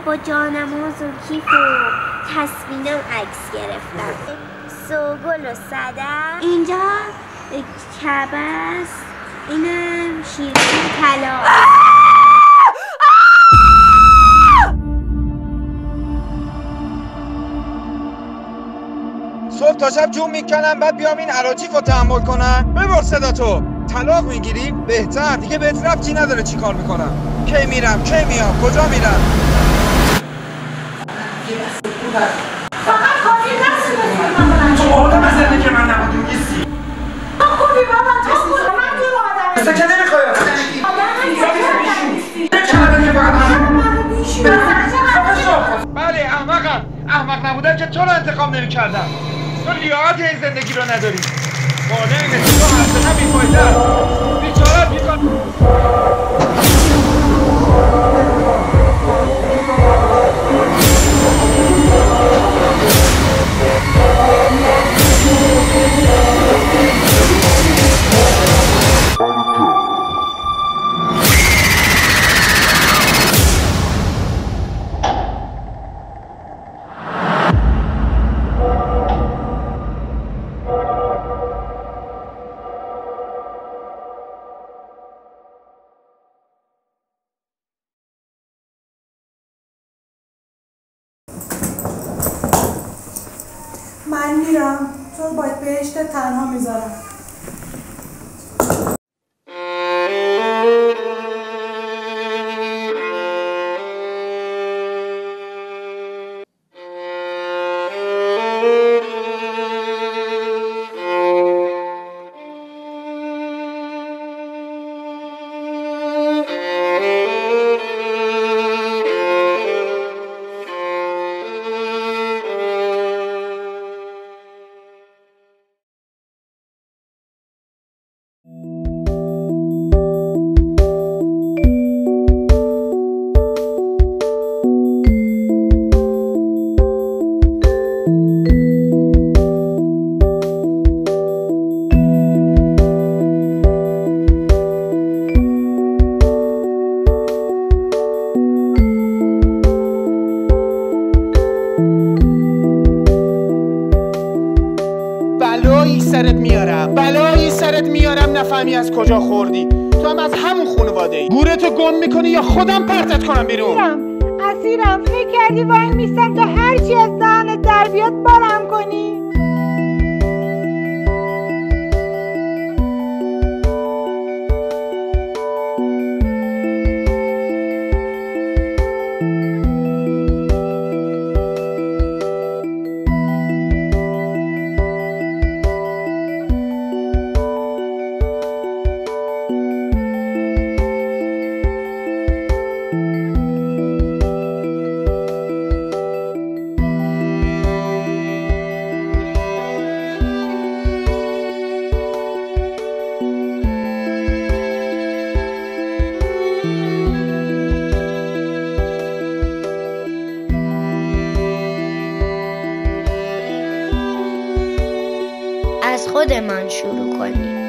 با جانماز و کیف و تصمینم عکس گرفتم. سوگل و صدف. اینجا کعبه است. اینم شیرین طلا. صبح تا شب جون میکنم بعد بیام این عراجیف رو تحمل کنم. ببر صدا تو. طلاق میگیری؟ بهتر دیگه بهت ربطی نداره چی کار میکنم. کی میرم کی میام کجا میرم. فقط خواهی نسی بسید تو آدم از زندگی من نبودی نیستی. تو خوبی بابا تو خوبی. من دور آدم سکه نمیخوای بله احمق نبودم که تو رو انتخاب نمی کردم. تو لیاقت این زندگی رو نداری. مانع مثل تو حرفتم بیفایده است. بیچارت میکنم. من میرم تو باید بهشت تنها میذارم. بلایی سرت میارم نفهمی از کجا خوردی. تو هم از همون خانواده ای. گورتو گم میکنی یا خودم پرتت کنم بیرون. اسیرم فکر کردی وای میستم تا هرچی از دهنت در بیاد بارم کنی. از خودمان شروع کنیم.